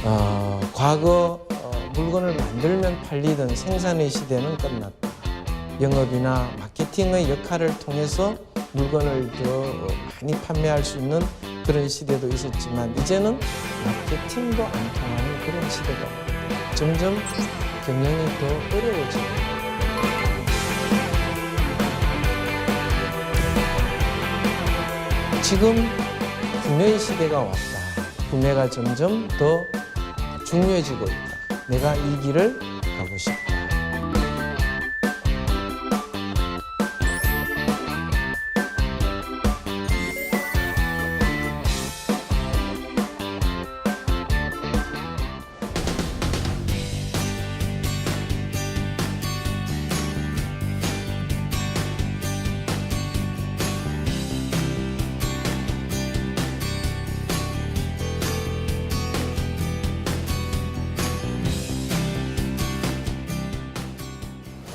과거 물건을 만들면 팔리던 생산의 시대는 끝났다. 영업이나 마케팅의 역할을 통해서 물건을 더 많이 판매할 수 있는 그런 시대도 있었지만 이제는 마케팅도 안 통하는 그런 시대가 왔다. 점점 경영이 더 어려워지고 지금 구매의 시대가 왔다. 구매가 점점 더 중요해지고 있다. 내가 이 길을 가고 싶다.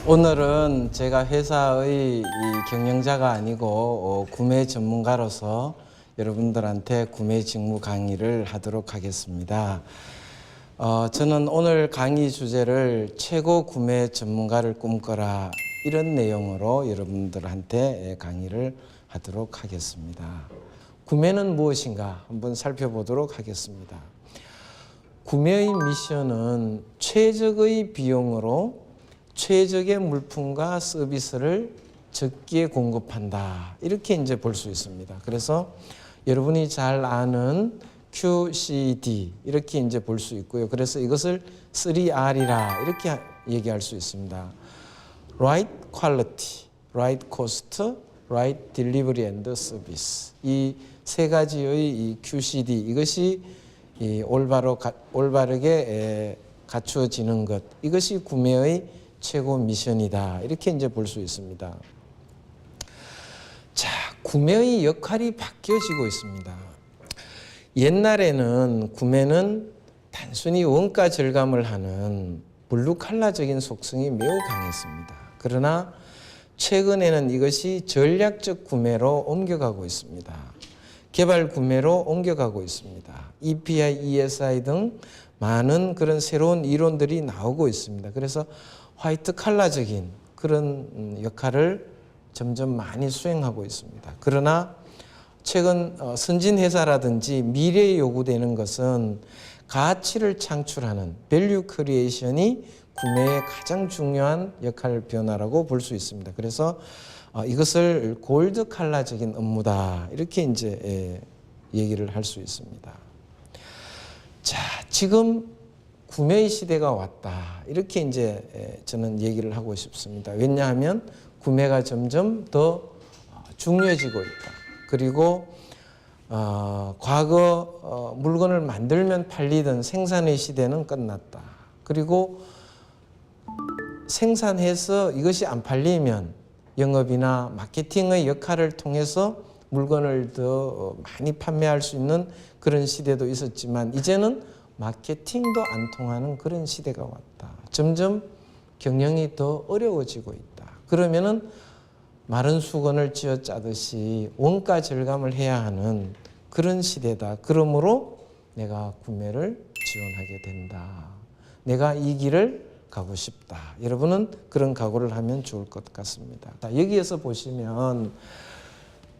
오늘은 제가 회사의 경영자가 아니고 구매 전문가로서 여러분들한테 구매 직무 강의를 하도록 하겠습니다. 저는 오늘 강의 주제를 최고 구매 전문가를 꿈꿔라 이런 내용으로 여러분들한테 강의를 하도록 하겠습니다. 구매는 무엇인가 한번 살펴보도록 하겠습니다. 구매의 미션은 최적의 비용으로 최적의 물품과 서비스를 적기에 공급한다. 이렇게 이제 볼 수 있습니다. 그래서 여러분이 잘 아는 QCD 이렇게 이제 볼 수 있고요. 그래서 이것을 3R이라 이렇게 얘기할 수 있습니다. Right Quality, Right Cost, Right Delivery and Service. 이 세 가지의 이 QCD 이것이 올바르게 갖추어지는 것. 이것이 구매의 최고 미션이다. 이렇게 이제 볼 수 있습니다. 자, 구매의 역할이 바뀌어지고 있습니다. 옛날에는 구매는 단순히 원가 절감을 하는 블루칼라적인 속성이 매우 강했습니다. 그러나 최근에는 이것이 전략적 구매로 옮겨가고 있습니다. 개발 구매로 옮겨가고 있습니다. EPI, ESI 등 많은 그런 새로운 이론들이 나오고 있습니다. 그래서 화이트 칼라적인 그런 역할을 점점 많이 수행하고 있습니다. 그러나 최근 선진 회사라든지 미래에 요구되는 것은 가치를 창출하는 밸류 크리에이션이 구매의 가장 중요한 역할 변화라고 볼 수 있습니다. 그래서 이것을 골드 칼라적인 업무다 이렇게 이제 얘기를 할 수 있습니다. 자, 지금 구매의 시대가 왔다. 이렇게 이제 저는 얘기를 하고 싶습니다. 왜냐하면 구매가 점점 더 중요해지고 있다. 그리고 과거 물건을 만들면 팔리던 생산의 시대는 끝났다. 그리고 생산해서 이것이 안 팔리면 영업이나 마케팅의 역할을 통해서 물건을 더 많이 판매할 수 있는 그런 시대도 있었지만 이제는 마케팅도 안 통하는 그런 시대가 왔다. 점점 경영이 더 어려워지고 있다. 그러면은 마른 수건을 쥐어짜듯이 원가 절감을 해야 하는 그런 시대다. 그러므로 내가 구매를 지원하게 된다. 내가 이 길을 가고 싶다. 여러분은 그런 각오를 하면 좋을 것 같습니다. 여기에서 보시면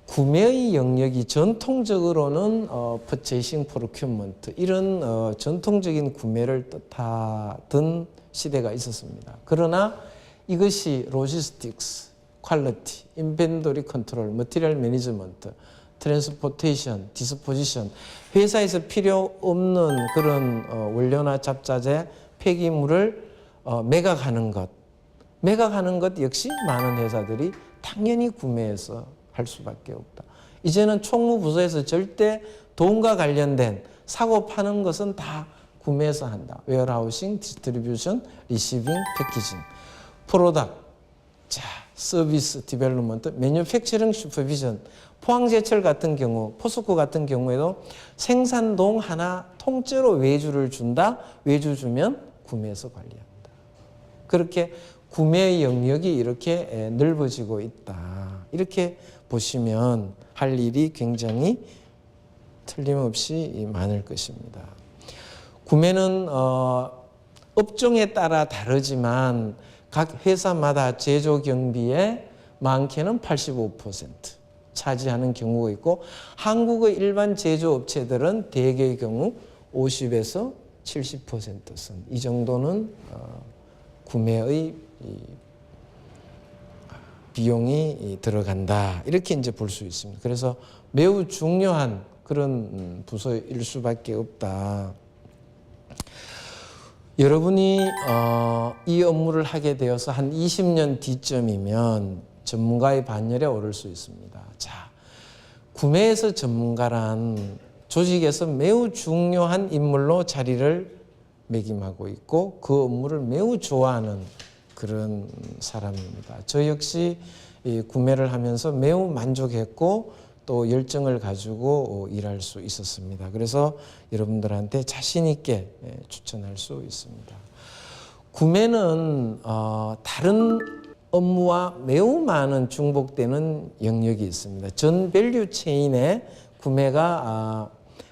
구매의 영역이 전통적으로는 purchasing procurement 이런 전통적인 구매를 뜻하던 시대가 있었습니다. 그러나 이것이 logistics, quality, inventory control, material management, transportation, disposition 회사에서 필요 없는 그런 원료나 잡자재, 폐기물을 매각하는 것 역시 많은 회사들이 당연히 구매해서 할 수밖에 없다. 이제는 총무부서에서 절대 돈과 관련된 사고 파는 것은 다 구매해서 한다. 웨어하우싱, 디스트리뷰션, 리시빙, 패키징, 프로덕트, 서비스, 디벨롭먼트, 매뉴팩처링, 슈퍼비전, 포항제철 같은 경우, 포스코 같은 경우에도 생산동 하나 통째로 외주를 준다. 외주 주면 구매해서 관리한다. 그렇게 구매의 영역이 이렇게 넓어지고 있다. 이렇게 보시면 할 일이 굉장히 틀림없이 많을 것입니다. 구매는 업종에 따라 다르지만 각 회사마다 제조 경비의 많게는 85% 차지하는 경우가 있고 한국의 일반 제조업체들은 대개의 경우 50에서 70%선 이 정도는 구매의 비용이 들어간다 이렇게 이제 볼 수 있습니다. 그래서 매우 중요한 그런 부서일 수밖에 없다. 여러분이 이 업무를 하게 되어서 한 20년 뒤쯤이면 전문가의 반열에 오를 수 있습니다. 자, 구매에서 전문가란 조직에서 매우 중요한 인물로 자리를 매김하고 있고 그 업무를 매우 좋아하는 그런 사람입니다. 저 역시 이 구매를 하면서 매우 만족했고 또 열정을 가지고 일할 수 있었습니다. 그래서 여러분들한테 자신 있게 추천할 수 있습니다. 구매는 다른 업무와 매우 많은 중복되는 영역이 있습니다. 전 밸류 체인에 구매가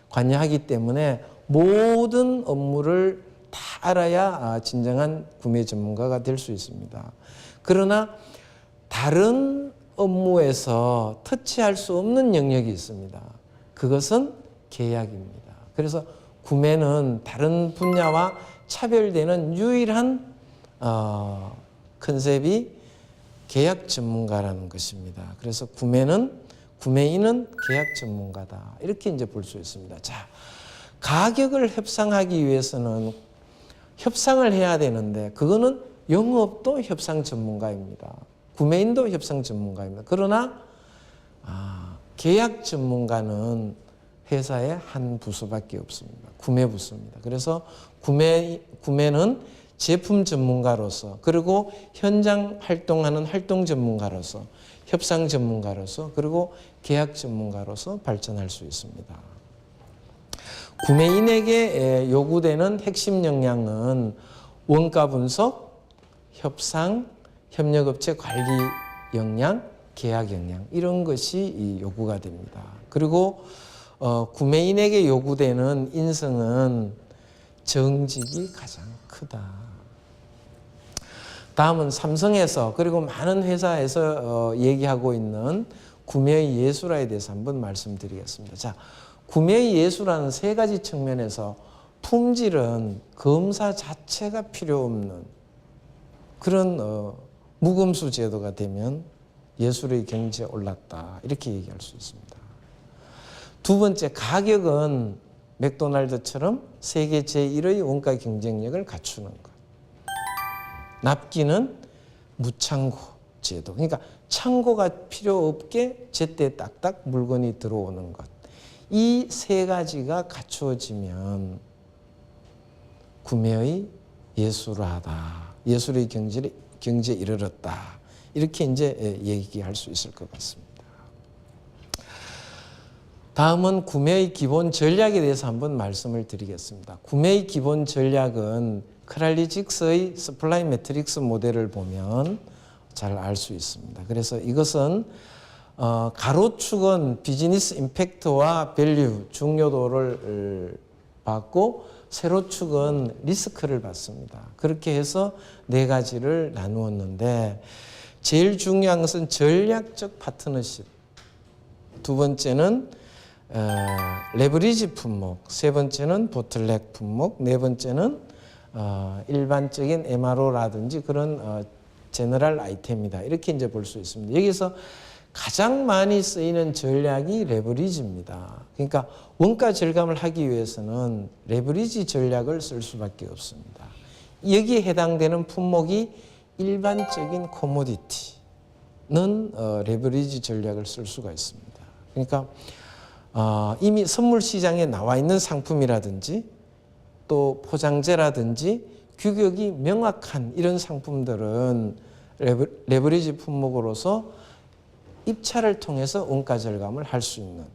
관여하기 때문에 모든 업무를 다 알아야 진정한 구매 전문가가 될 수 있습니다. 그러나 다른 업무에서 터치할 수 없는 영역이 있습니다. 그것은 계약입니다. 그래서 구매는 다른 분야와 차별되는 유일한 컨셉이 계약 전문가라는 것입니다. 그래서 구매인은 계약 전문가다. 이렇게 이제 볼 수 있습니다. 자, 가격을 협상하기 위해서는 협상을 해야 되는데 그거는 영업도 협상 전문가입니다. 구매인도 협상 전문가입니다. 그러나 계약 전문가는 회사의 한 부서밖에 없습니다. 구매 부서입니다. 그래서 구매는 제품 전문가로서 그리고 현장 활동하는 활동 전문가로서 협상 전문가로서 그리고 계약 전문가로서 발전할 수 있습니다. 구매인에게 요구되는 핵심 역량은 원가 분석, 협상, 협력업체 관리 역량, 계약 역량 이런 것이 요구가 됩니다. 그리고 구매인에게 요구되는 인성은 정직이 가장 크다. 다음은 삼성에서 그리고 많은 회사에서 얘기하고 있는 구매의 예술화에 대해서 한번 말씀드리겠습니다. 자, 구매의 예술화는 세 가지 측면에서 품질은 검사 자체가 필요 없는 그런 무검수 제도가 되면 예술의 경지에 올랐다 이렇게 얘기할 수 있습니다. 두 번째, 가격은 맥도날드처럼 세계 제1의 원가 경쟁력을 갖추는 것. 납기는 무창고 제도. 그러니까 창고가 필요 없게 제때 딱딱 물건이 들어오는 것. 이 세 가지가 갖추어지면 구매의 예술화다. 예술의 경지에 이르렀다. 이렇게 이제 얘기할 수 있을 것 같습니다. 다음은 구매의 기본 전략에 대해서 한번 말씀을 드리겠습니다. 구매의 기본 전략은 크랄리직스의 서플라이 매트릭스 모델을 보면 잘 알 수 있습니다. 그래서 이것은 가로축은 비즈니스 임팩트와 밸류, 중요도를 받고 세로축은 리스크를 받습니다. 그렇게 해서 네 가지를 나누었는데 제일 중요한 것은 전략적 파트너십, 두 번째는 레버리지 품목, 세 번째는 보틀넥 품목, 네 번째는 일반적인 MRO라든지 그런 제너럴 아이템이다. 이렇게 이제 볼 수 있습니다. 여기서 가장 많이 쓰이는 전략이 레버리지입니다. 그러니까 원가 절감을 하기 위해서는 레버리지 전략을 쓸 수밖에 없습니다. 여기에 해당되는 품목이 일반적인 코모디티는 레버리지 전략을 쓸 수가 있습니다. 그러니까 이미 선물 시장에 나와 있는 상품이라든지 또 포장재라든지 규격이 명확한 이런 상품들은 레버리지 품목으로서 입찰을 통해서 원가 절감을 할 수 있는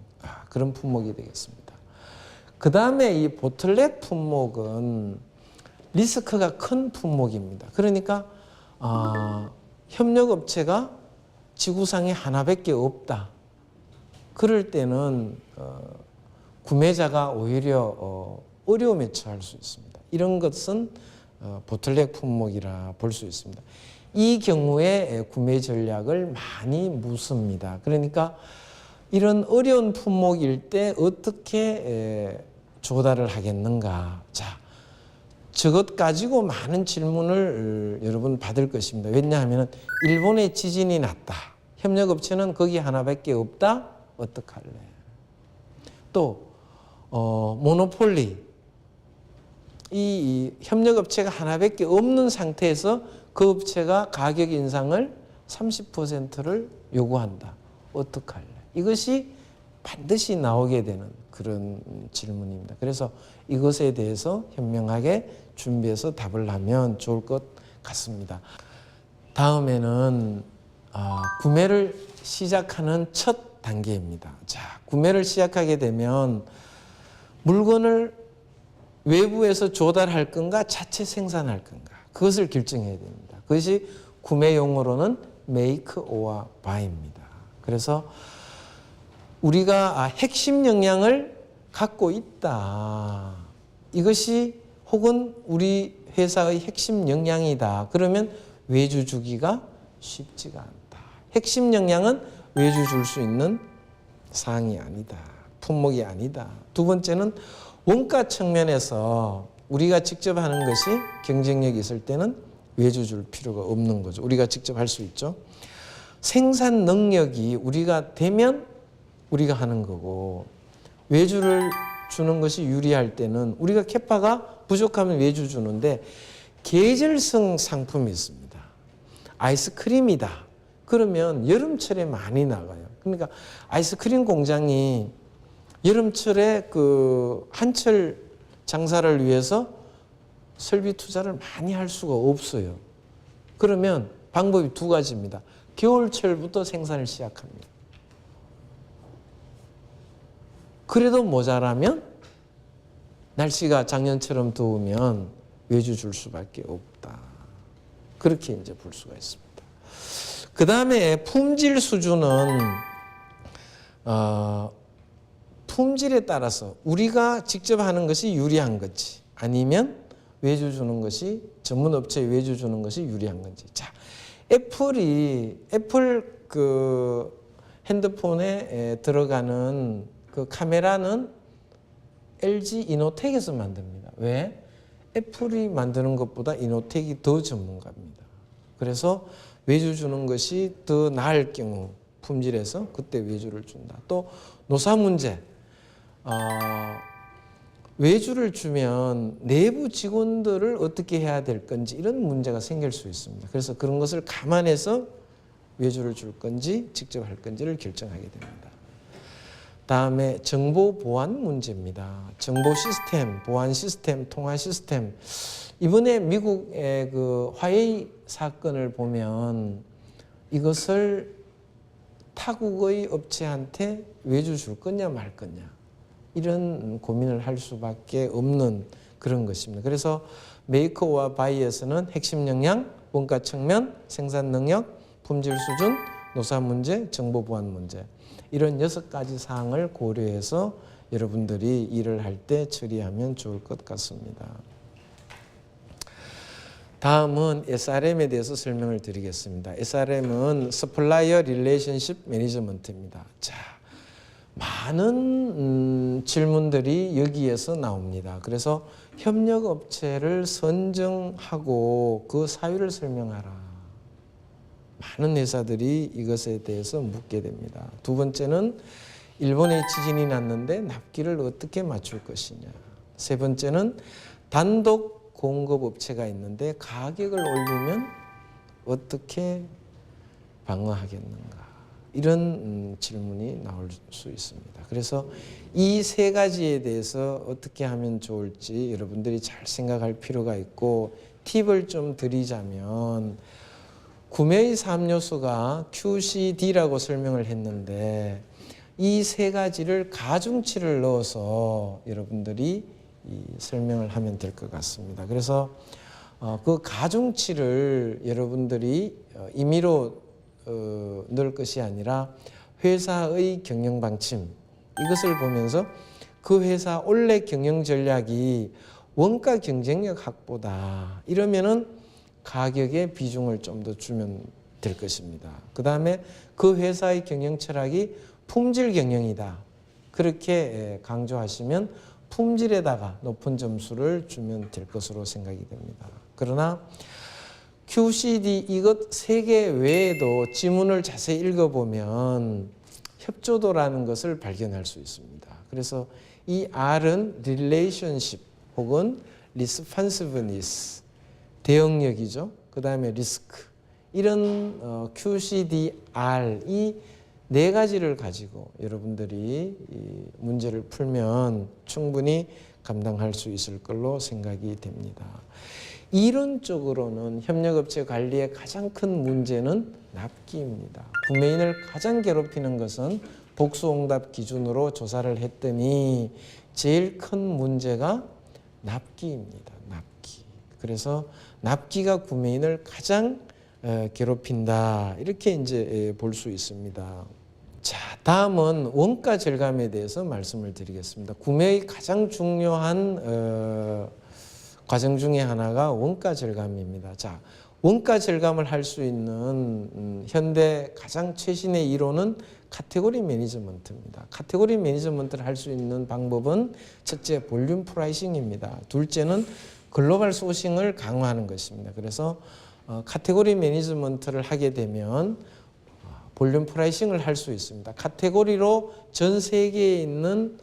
그런 품목이 되겠습니다. 그 다음에 이 보틀넥 품목은 리스크가 큰 품목입니다. 그러니까 협력업체가 지구상에 하나밖에 없다. 그럴 때는 구매자가 오히려 어려움에 처할 수 있습니다. 이런 것은 보틀넥 품목이라 볼 수 있습니다. 이 경우에 구매 전략을 많이 묻습니다. 그러니까 이런 어려운 품목일 때 어떻게 조달을 하겠는가. 자, 저것 가지고 많은 질문을 여러분 받을 것입니다. 왜냐하면 일본에 지진이 났다. 협력업체는 거기 하나밖에 없다. 어떡할래? 또 모노폴리. 이 협력업체가 하나밖에 없는 상태에서 그 업체가 가격 인상을 30%를 요구한다. 어떡할래? 이것이 반드시 나오게 되는 그런 질문입니다. 그래서 이것에 대해서 현명하게 준비해서 답을 하면 좋을 것 같습니다. 다음에는 구매를 시작하는 첫 단계입니다. 자, 구매를 시작하게 되면 물건을 외부에서 조달할 건가 자체 생산할 건가 그것을 결정해야 됩니다. 그것이 구매 용어로는 make or buy입니다. 그래서 우리가 핵심 역량을 갖고 있다. 이것이 혹은 우리 회사의 핵심 역량이다. 그러면 외주 주기가 쉽지가 않다. 핵심 역량은 외주 줄 수 있는 사항이 아니다. 품목이 아니다. 두 번째는 원가 측면에서 우리가 직접 하는 것이 경쟁력이 있을 때는 외주 줄 필요가 없는 거죠. 우리가 직접 할 수 있죠. 생산 능력이 우리가 되면 우리가 하는 거고 외주를 주는 것이 유리할 때는 우리가 캐파가 부족하면 외주 주는데 계절성 상품이 있습니다. 아이스크림이다. 그러면 여름철에 많이 나가요. 그러니까 아이스크림 공장이 여름철에 그 한철 장사를 위해서 설비 투자를 많이 할 수가 없어요. 그러면 방법이 두 가지입니다. 겨울철부터 생산을 시작합니다. 그래도 모자라면 날씨가 작년처럼 더우면 외주 줄 수밖에 없다. 그렇게 이제 볼 수가 있습니다. 그 다음에 품질 수준은 품질에 따라서 우리가 직접 하는 것이 유리한 건지 아니면 외주 주는 것이 전문 업체에 외주 주는 것이 유리한 건지. 자, 애플 그 핸드폰에 들어가는 그 카메라는 LG 이노텍에서 만듭니다. 왜? 애플이 만드는 것보다 이노텍이 더 전문가입니다. 그래서 외주 주는 것이 더 나을 경우 품질에서 그때 외주를 준다. 또 노사 문제. 외주를 주면 내부 직원들을 어떻게 해야 될 건지 이런 문제가 생길 수 있습니다. 그래서 그런 것을 감안해서 외주를 줄 건지 직접 할 건지를 결정하게 됩니다. 다음에 정보 보안 문제입니다. 정보 시스템, 보안 시스템, 통화 시스템. 이번에 미국의 그 화웨이 사건을 보면 이것을 타국의 업체한테 외주 줄 거냐 말 거냐 이런 고민을 할 수밖에 없는 그런 것입니다. 그래서 메이커와 바이에서는 핵심 역량, 원가 측면, 생산 능력, 품질 수준, 노사 문제, 정보 보안 문제 이런 6가지 사항을 고려해서 여러분들이 일을 할 때 처리하면 좋을 것 같습니다. 다음은 SRM에 대해서 설명을 드리겠습니다. SRM은 Supplier Relationship Management입니다. 자, 많은 질문들이 여기에서 나옵니다. 그래서 협력업체를 선정하고 그 사유를 설명하라. 많은 회사들이 이것에 대해서 묻게 됩니다. 두 번째는 일본에 지진이 났는데 납기를 어떻게 맞출 것이냐. 세 번째는 단독 공급업체가 있는데 가격을 올리면 어떻게 방어하겠는가. 이런 질문이 나올 수 있습니다. 그래서 이 3가지에 대해서 어떻게 하면 좋을지 여러분들이 잘 생각할 필요가 있고 팁을 좀 드리자면 구매의 3요소가 QCD라고 설명을 했는데 이 3가지를 가중치를 넣어서 여러분들이 설명을 하면 될 것 같습니다. 그래서 그 가중치를 여러분들이 임의로 넣을 것이 아니라 회사의 경영 방침 이것을 보면서 그 회사 원래 경영 전략이 원가 경쟁력 확보다. 이러면은 가격에 비중을 좀 더 주면 될 것입니다. 그 다음에 그 회사의 경영 철학이 품질 경영이다. 그렇게 강조하시면 품질에다가 높은 점수를 주면 될 것으로 생각이 됩니다. 그러나 QCD 이것 3개 외에도 지문을 자세히 읽어보면 협조도라는 것을 발견할 수 있습니다. 그래서 이 R은 relationship 혹은 responsiveness, 대응력이죠. 그 다음에 risk. 이런 QCDR 이 4가지를 가지고 여러분들이 이 문제를 풀면 충분히 감당할 수 있을 걸로 생각이 됩니다. 이론적으로는 협력업체 관리의 가장 큰 문제는 납기입니다. 구매인을 가장 괴롭히는 것은 복수응답 기준으로 조사를 했더니 제일 큰 문제가 납기입니다. 납기. 그래서 납기가 구매인을 가장 괴롭힌다. 이렇게 이제 볼 수 있습니다. 자, 다음은 원가 절감에 대해서 말씀을 드리겠습니다. 구매의 가장 중요한 과정 중에 하나가 원가 절감입니다. 자, 원가 절감을 할 수 있는 현대 가장 최신의 이론은 카테고리 매니지먼트입니다. 카테고리 매니지먼트를 할 수 있는 방법은 첫째 볼륨 프라이싱입니다. 둘째는 글로벌 소싱을 강화하는 것입니다. 그래서 카테고리 매니지먼트를 하게 되면 볼륨 프라이싱을 할 수 있습니다. 카테고리로 전 세계에 있는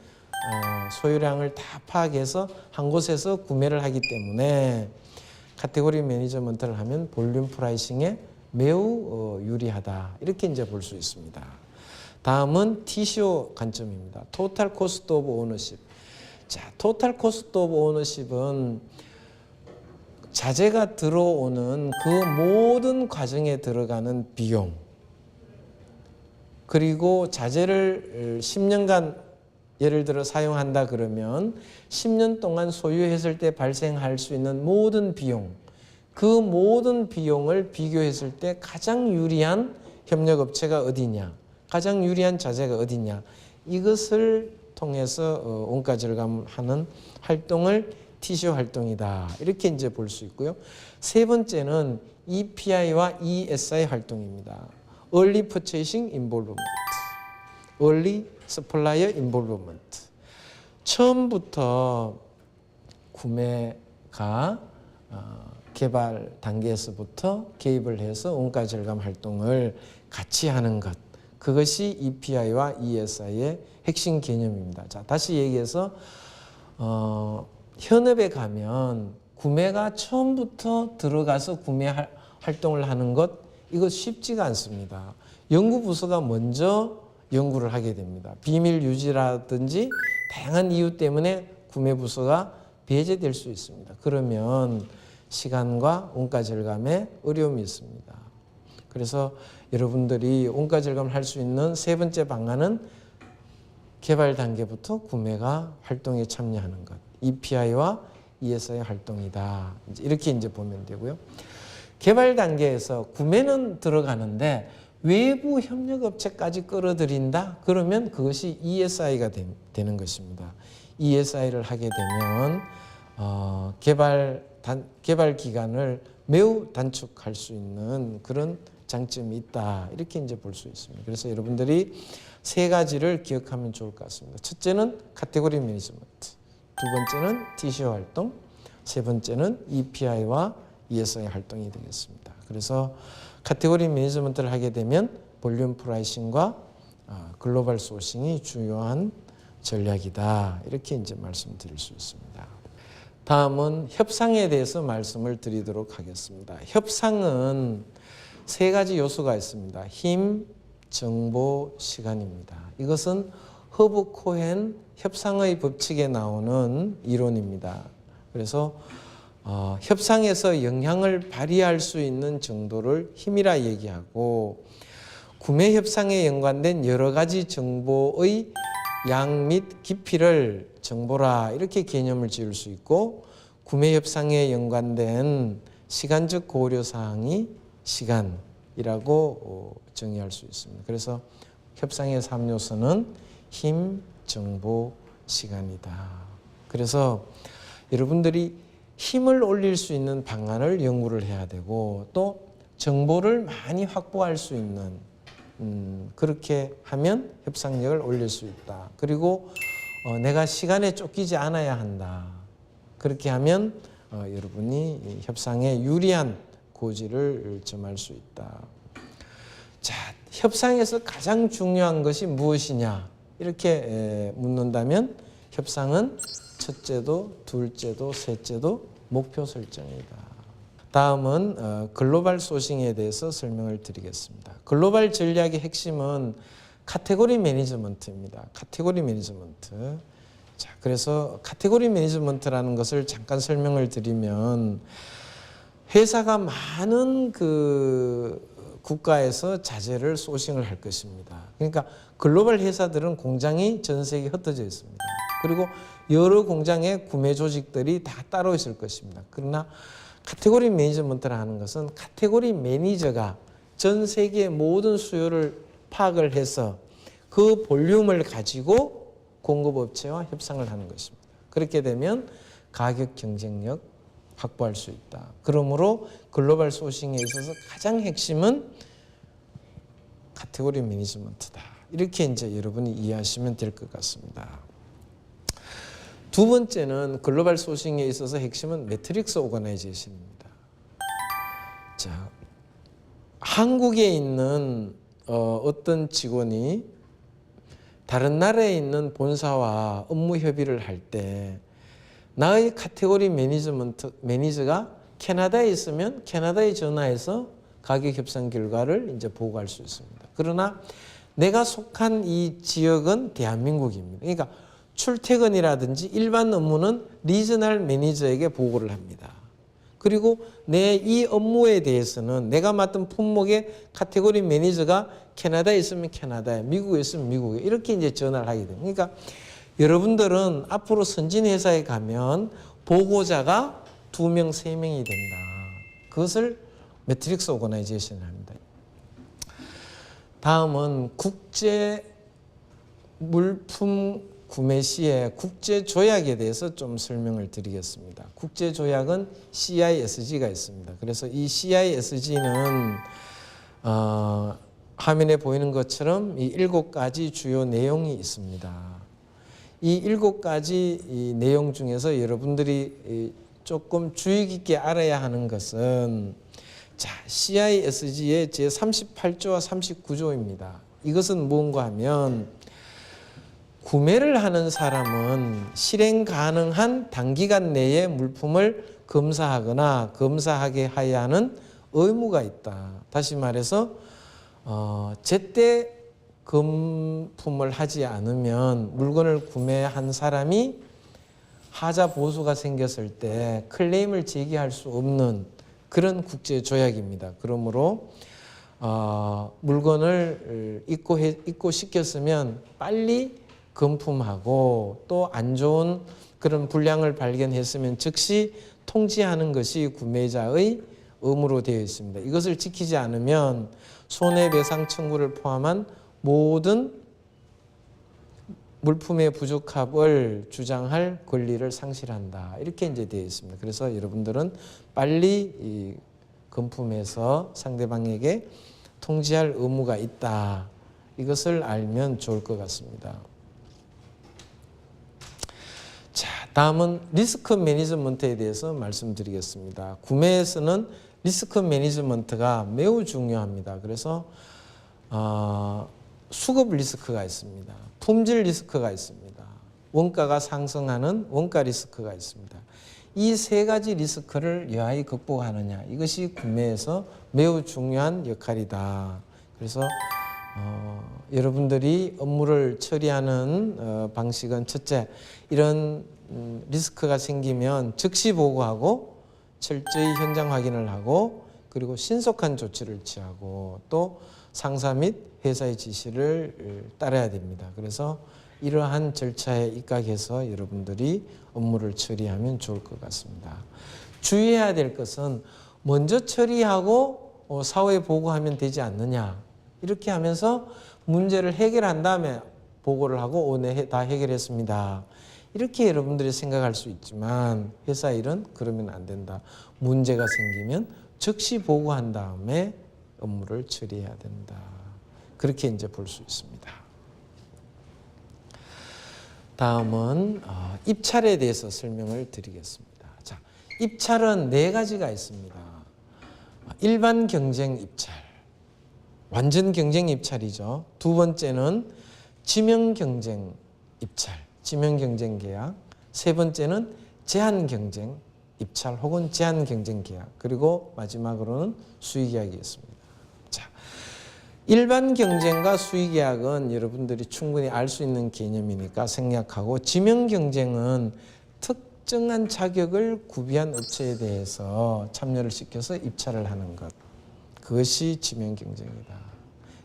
소유량을 다 파악해서 한 곳에서 구매를 하기 때문에 카테고리 매니지먼트를 하면 볼륨 프라이싱에 매우 유리하다. 이렇게 이제 볼 수 있습니다. 다음은 TCO 관점입니다. 토탈 코스트 오브 오너십. 자, 토탈 코스트 오브 오너십은 자재가 들어오는 그 모든 과정에 들어가는 비용, 그리고 자재를 10년간 예를 들어 사용한다 그러면 10년 동안 소유했을 때 발생할 수 있는 모든 비용, 그 모든 비용을 비교했을 때 가장 유리한 협력업체가 어디냐, 가장 유리한 자재가 어디냐, 이것을 통해서 원가 절감하는 활동을 TCO 활동이다. 이렇게 이제 볼 수 있고요. 세 번째는 EPI와 ESI 활동입니다. Early Purchasing Involvement, Early Supplier Involvement. 처음부터 구매가 개발 단계에서부터 개입을 해서 원가 절감 활동을 같이 하는 것. 그것이 EPI와 ESI의 핵심 개념입니다. 자, 다시 얘기해서 현업에 가면 구매가 처음부터 들어가서 구매 활동을 하는 것, 이거 쉽지가 않습니다. 연구부서가 먼저 연구를 하게 됩니다. 비밀 유지라든지 다양한 이유 때문에 구매부서가 배제될 수 있습니다. 그러면 시간과 원가 절감에 어려움이 있습니다. 그래서 여러분들이 원가 절감을 할 수 있는 세 번째 방안은 개발 단계부터 구매가 활동에 참여하는 것. EPI와 ESI 활동이다. 이렇게 이제 보면 되고요. 개발 단계에서 구매는 들어가는데 외부 협력업체까지 끌어들인다? 그러면 그것이 ESI가 되는 것입니다. ESI를 하게 되면 개발 기간을 매우 단축할 수 있는 그런 장점이 있다. 이렇게 이제 볼 수 있습니다. 그래서 여러분들이 세 가지를 기억하면 좋을 것 같습니다. 첫째는 카테고리 매니지먼트, 두 번째는 TCO 활동, 세 번째는 EPI와 ESI 활동이 되겠습니다. 그래서 카테고리 매니지먼트를 하게 되면 볼륨 프라이싱과 글로벌 소싱이 중요한 전략이다. 이렇게 이제 말씀드릴 수 있습니다. 다음은 협상에 대해서 말씀을 드리도록 하겠습니다. 협상은 세 가지 요소가 있습니다. 힘, 정보, 시간입니다. 이것은 허브 코헨 협상의 법칙에 나오는 이론입니다. 그래서 협상에서 영향을 발휘할 수 있는 정도를 힘이라 얘기하고, 구매 협상에 연관된 여러 가지 정보의 양 및 깊이를 정보라 이렇게 개념을 지을 수 있고, 구매 협상에 연관된 시간적 고려 사항이 시간이라고 정의할 수 있습니다. 그래서 협상의 3요소는 힘, 정보, 시간이다. 그래서 여러분들이 힘을 올릴 수 있는 방안을 연구를 해야 되고 또 정보를 많이 확보할 수 있는 그렇게 하면 협상력을 올릴 수 있다. 그리고 내가 시간에 쫓기지 않아야 한다. 그렇게 하면 여러분이 협상에 유리한 고지를 점할 수 있다. 자, 협상에서 가장 중요한 것이 무엇이냐? 이렇게 묻는다면 협상은 첫째도, 둘째도, 셋째도 목표 설정이다. 다음은 글로벌 소싱에 대해서 설명을 드리겠습니다. 글로벌 전략의 핵심은 카테고리 매니지먼트입니다. 카테고리 매니지먼트. 자, 그래서 카테고리 매니지먼트라는 것을 잠깐 설명을 드리면 회사가 많은 국가에서 자재를 소싱을 할 것입니다. 그러니까 글로벌 회사들은 공장이 전 세계에 흩어져 있습니다. 그리고 여러 공장의 구매 조직들이 다 따로 있을 것입니다. 그러나 카테고리 매니지먼트라 하는 것은 카테고리 매니저가 전 세계의 모든 수요를 파악을 해서 그 볼륨을 가지고 공급업체와 협상을 하는 것입니다. 그렇게 되면 가격 경쟁력 확보할 수 있다. 그러므로 글로벌 소싱에 있어서 가장 핵심은 카테고리 매니지먼트다. 이렇게 이제 여러분이 이해하시면 될 것 같습니다. 두 번째는 글로벌 소싱에 있어서 핵심은 매트릭스 오거나이제이션입니다. 자, 한국에 있는 어떤 직원이 다른 나라에 있는 본사와 업무 협의를 할 때 나의 카테고리 매니저가 캐나다에 있으면 캐나다에 전화해서 가격 협상 결과를 이제 보고할 수 있습니다. 그러나 내가 속한 이 지역은 대한민국입니다. 그러니까 출퇴근이라든지 일반 업무는 리저널 매니저에게 보고를 합니다. 그리고 내 이 업무에 대해서는 내가 맡은 품목의 카테고리 매니저가 캐나다에 있으면 캐나다에, 미국에 있으면 미국에 이렇게 이제 전화를 하게 됩니다. 그러니까 여러분들은 앞으로 선진 회사에 가면 보고자가 2명, 3명이 된다. 그것을 매트릭스 오거나이제이션을 합니다. 다음은 국제 물품 구매 시에 국제 조약에 대해서 좀 설명을 드리겠습니다. 국제 조약은 CISG가 있습니다. 그래서 이 CISG는 화면에 보이는 것처럼 이 7가지 주요 내용이 있습니다. 이 7가지 이 내용 중에서 여러분들이 조금 주의 깊게 알아야 하는 것은 자, CISG의 제38조와 39조입니다. 이것은 무엇인가 하면 구매를 하는 사람은 실행 가능한 단기간 내에 물품을 검사하거나 검사하게 하여야 하는 의무가 있다. 다시 말해서 제때 검품을 하지 않으면 물건을 구매한 사람이 하자 보수가 생겼을 때 클레임을 제기할 수 없는 그런 국제 조약입니다. 그러므로 물건을 입고시켰으면 빨리 검품하고 또 안 좋은 그런 불량을 발견했으면 즉시 통지하는 것이 구매자의 의무로 되어 있습니다. 이것을 지키지 않으면 손해배상 청구를 포함한 모든 물품의 부적합을 주장할 권리를 상실한다. 이렇게 이제 되어 있습니다. 그래서 여러분들은 빨리 이 검품해서 상대방에게 통지할 의무가 있다. 이것을 알면 좋을 것 같습니다. 자, 다음은 리스크 매니지먼트에 대해서 말씀드리겠습니다. 구매에서는 리스크 매니지먼트가 매우 중요합니다. 그래서 수급 리스크가 있습니다. 품질 리스크가 있습니다. 원가가 상승하는 원가 리스크가 있습니다. 이 3가지 리스크를 여하이 극복하느냐, 이것이 구매에서 매우 중요한 역할이다. 그래서 여러분들이 업무를 처리하는 방식은 첫째, 이런 리스크가 생기면 즉시 보고하고 철저히 현장 확인을 하고 그리고 신속한 조치를 취하고 또 상사 및 회사의 지시를 따라야 됩니다. 그래서 이러한 절차에 입각해서 여러분들이 업무를 처리하면 좋을 것 같습니다. 주의해야 될 것은 먼저 처리하고 사후에 보고하면 되지 않느냐. 이렇게 하면서 문제를 해결한 다음에 보고를 하고 네, 다 해결했습니다. 이렇게 여러분들이 생각할 수 있지만 회사 일은 그러면 안 된다. 문제가 생기면 즉시 보고한 다음에 업무를 처리해야 된다. 그렇게 이제 볼 수 있습니다. 다음은 입찰에 대해서 설명을 드리겠습니다. 자, 입찰은 4가지가 있습니다. 일반 경쟁 입찰, 완전 경쟁 입찰이죠. 두 번째는 지명 경쟁 입찰, 지명 경쟁 계약. 세 번째는 제한 경쟁 입찰 혹은 제한 경쟁 계약. 그리고 마지막으로는 수의 계약이 있습니다. 자, 일반 경쟁과 수의 계약은 여러분들이 충분히 알 수 있는 개념이니까 생략하고, 지명 경쟁은 특정한 자격을 구비한 업체에 대해서 참여를 시켜서 입찰을 하는 것. 그것이 지명 경쟁이다.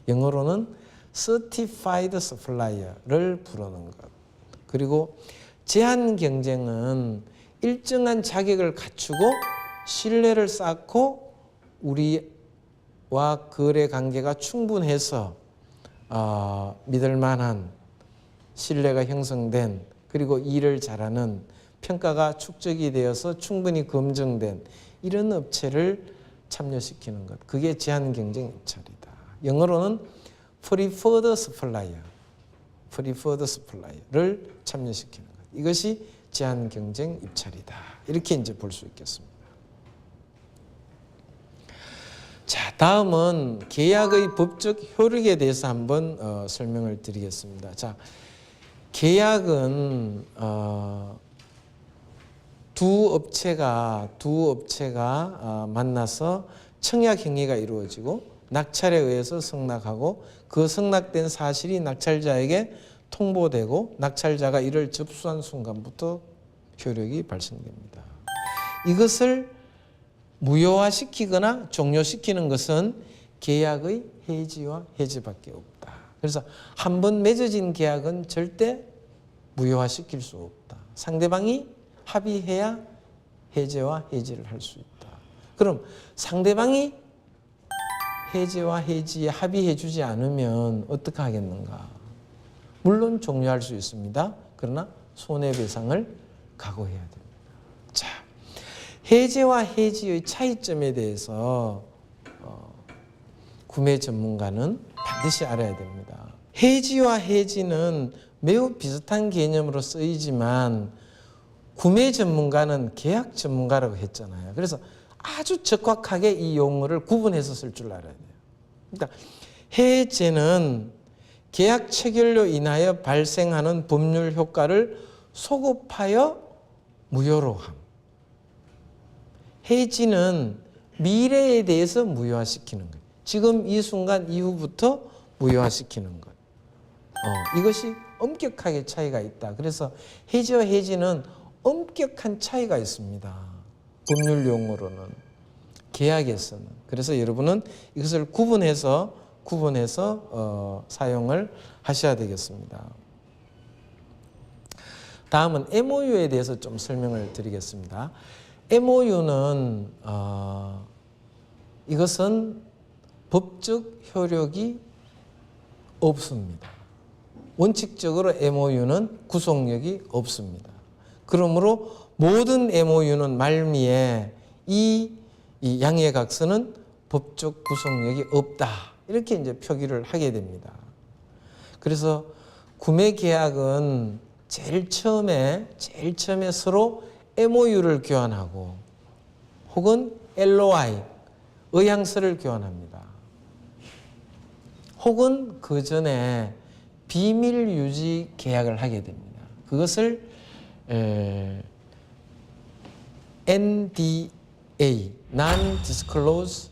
영어로는 Certified Supplier를 부르는 것. 그리고 제한 경쟁은 일정한 자격을 갖추고 신뢰를 쌓고 우리와 거래 관계가 충분해서 믿을 만한 신뢰가 형성된, 그리고 일을 잘하는, 평가가 축적이 되어서 충분히 검증된 이런 업체를 참여시키는 것. 그게 제한 경쟁 입찰이다. 영어로는 Preferred Supplier, Preferred Supplier를 참여시키는 것. 이것이 제한 경쟁 입찰이다. 이렇게 이제 볼 수 있겠습니다. 자, 다음은 계약의 법적 효력에 대해서 한번 설명을 드리겠습니다. 자, 계약은 두 업체가 만나서 청약 행위가 이루어지고 낙찰에 의해서 승낙하고, 그 승낙된 사실이 낙찰자에게 통보되고 낙찰자가 이를 접수한 순간부터 효력이 발생됩니다. 이것을 무효화시키거나 종료시키는 것은 계약의 해지와 해지밖에 없다. 그래서 한번 맺어진 계약은 절대 무효화시킬 수 없다. 상대방이 합의해야 해제와 해지를 할 수 있다. 그럼 상대방이 해제와 해지에 합의해 주지 않으면 어떻게 하겠는가? 물론 종료할 수 있습니다. 그러나 손해배상을 각오해야 됩니다. 자, 해제와 해지의 차이점에 대해서 구매 전문가는 반드시 알아야 됩니다. 해지와 해지는 매우 비슷한 개념으로 쓰이지만 구매 전문가는 계약 전문가라고 했잖아요. 그래서 아주 적확하게 이 용어를 구분해서 쓸 줄 알아야 돼요. 그러니까 해제는 계약 체결로 인하여 발생하는 법률 효과를 소급하여 무효로 함. 해지는 미래에 대해서 무효화시키는 거예요. 지금 이 순간 이후부터 무효화시키는 것. 이것이 엄격하게 차이가 있다. 그래서 해지와 해지는 엄격한 차이가 있습니다. 법률 용어로는, 계약에서는. 그래서 여러분은 이것을 구분해서 사용을 하셔야 되겠습니다. 다음은 MOU에 대해서 좀 설명을 드리겠습니다. MOU는 이것은 법적 효력이 없습니다. 원칙적으로 MOU는 구속력이 없습니다. 그러므로 모든 MOU는 말미에 이 양해각서는 법적 구속력이 없다. 이렇게 이제 표기를 하게 됩니다. 그래서 구매 계약은 제일 처음에 서로 MOU를 교환하고 혹은 LOI, 의향서를 교환합니다. 혹은 그 전에 비밀 유지 계약을 하게 됩니다. 그것을 NDA, Non-Disclosure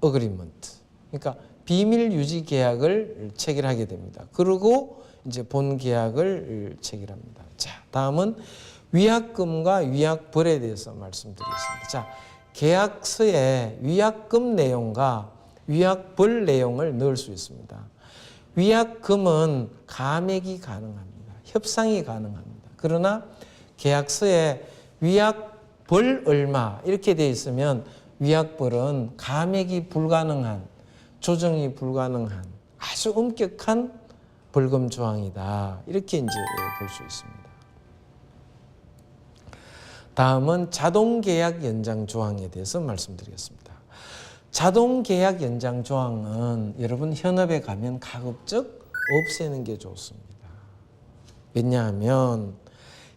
Agreement. 그러니까 비밀 유지 계약을 체결하게 됩니다. 그리고 이제 본 계약을 체결합니다. 자, 다음은 위약금과 위약벌에 대해서 말씀드리겠습니다. 자, 계약서에 위약금 내용과 위약벌 내용을 넣을 수 있습니다. 위약금은 감액이 가능합니다. 협상이 가능합니다. 그러나 계약서에 위약벌 얼마 이렇게 되어 있으면 위약벌은 감액이 불가능한, 조정이 불가능한 아주 엄격한 벌금 조항이다. 이렇게 이제 볼 수 있습니다. 다음은 자동계약 연장 조항에 대해서 말씀드리겠습니다. 자동계약 연장 조항은 여러분 현업에 가면 가급적 없애는 게 좋습니다. 왜냐하면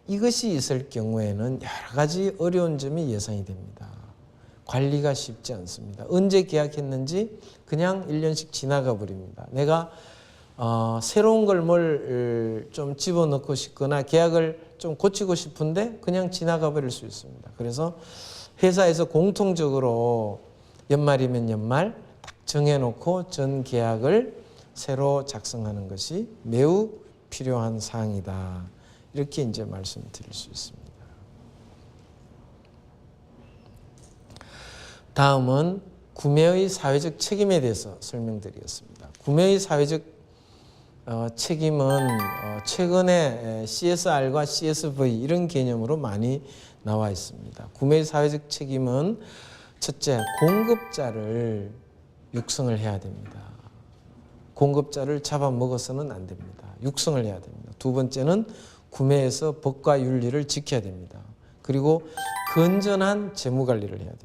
이것이 있을 경우에는 여러 가지 어려운 점이 예상이 됩니다. 관리가 쉽지 않습니다. 언제 계약했는지 그냥 1년씩 지나가 버립니다. 내가 새로운 걸 뭘 좀 집어넣고 싶거나 계약을 좀 고치고 싶은데 그냥 지나가 버릴 수 있습니다. 그래서 회사에서 공통적으로 연말이면 연말 딱 정해놓고 전 계약을 새로 작성하는 것이 매우 필요한 사항이다. 이렇게 이제 말씀드릴 수 있습니다. 다음은 구매의 사회적 책임에 대해서 설명드리겠습니다. 구매의 사회적 책임은 최근에 CSR과 CSV 이런 개념으로 많이 나와 있습니다. 구매의 사회적 책임은 첫째, 공급자를 육성을 해야 됩니다. 공급자를 잡아먹어서는 안 됩니다. 육성을 해야 됩니다. 두 번째는 구매에서 법과 윤리를 지켜야 됩니다. 그리고 건전한 재무관리를 해야 됩니다.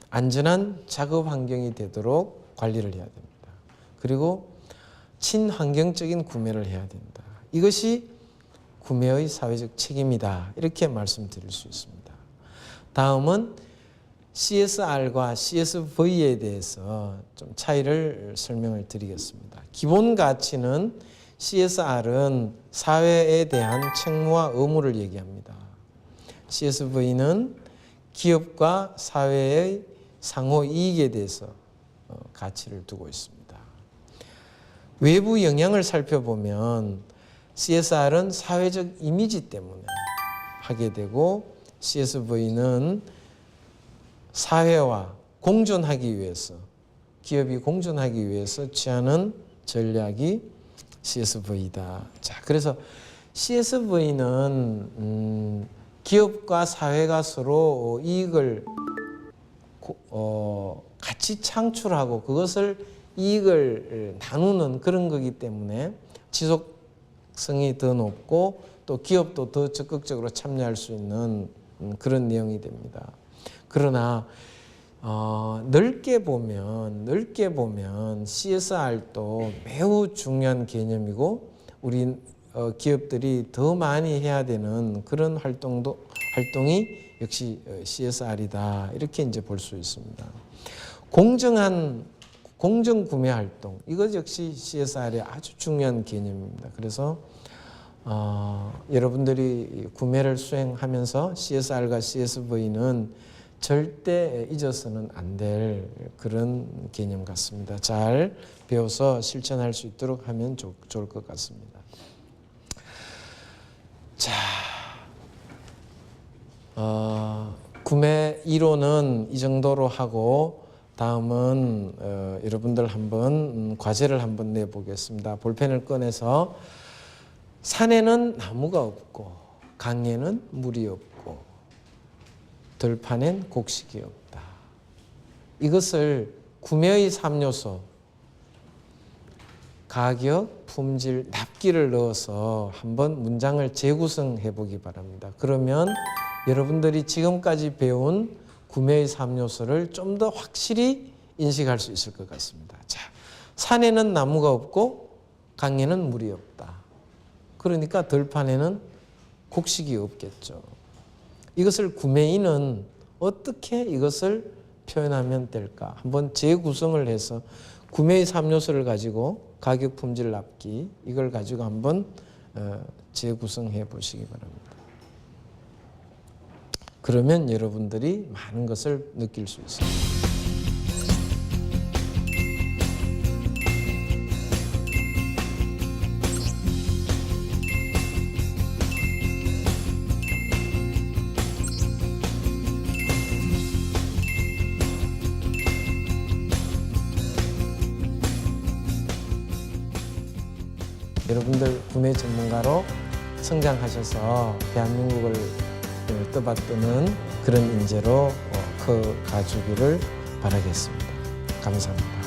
안전한 작업 환경이 되도록 관리를 해야 됩니다. 그리고 친환경적인 구매를 해야 된다. 이것이 구매의 사회적 책임이다. 이렇게 말씀드릴 수 있습니다. 다음은 CSR과 CSV에 대해서 좀 차이를 설명을 드리겠습니다. 기본 가치는 CSR은 사회에 대한 책무와 의무를 얘기합니다. CSV는 기업과 사회의 상호 이익에 대해서 가치를 두고 있습니다. 외부 영향을 살펴보면 CSR은 사회적 이미지 때문에 하게 되고 CSV는 사회와 공존하기 위해서, 기업이 공존하기 위해서 취하는 전략이 CSV다. 자, 그래서 CSV는 기업과 사회가 서로 이익을 같이 창출하고 그것을 이익을 나누는 그런 거기 때문에 지속성이 더 높고 또 기업도 더 적극적으로 참여할 수 있는 그런 내용이 됩니다. 그러나 넓게 보면 CSR도 매우 중요한 개념이고 우리 기업들이 더 많이 해야 되는 그런 활동이 역시 CSR이다. 이렇게 이제 볼 수 있습니다. 공정 구매 활동, 이것 역시 CSR의 아주 중요한 개념입니다. 그래서 여러분들이 구매를 수행하면서 CSR과 CSV는 절대 잊어서는 안 될 그런 개념 같습니다. 잘 배워서 실천할 수 있도록 하면 좋을 것 같습니다. 자, 구매 이론은 이 정도로 하고 다음은 여러분들 한번 과제를 한번 내보겠습니다. 볼펜을 꺼내서 산에는 나무가 없고 강에는 물이 없고 들판엔 곡식이 없다. 이것을 구매의 3요소 가격, 품질, 납기를 넣어서 한번 문장을 재구성해 보기 바랍니다. 그러면 여러분들이 지금까지 배운 구매의 3요소를 좀 더 확실히 인식할 수 있을 것 같습니다. 자, 산에는 나무가 없고 강에는 물이 없다. 그러니까 들판에는 곡식이 없겠죠. 이것을 구매인은 어떻게 이것을 표현하면 될까? 한번 재구성을 해서 구매의 3요소를 가지고 가격, 품질, 납기 이걸 가지고 한번 재구성해 보시기 바랍니다. 그러면 여러분들이 많은 것을 느낄 수 있습니다. 여러분들 구매 전문가로 성장하셔서 대한민국을 떠받드는 그런 인재로 커 가주기를 바라겠습니다. 감사합니다.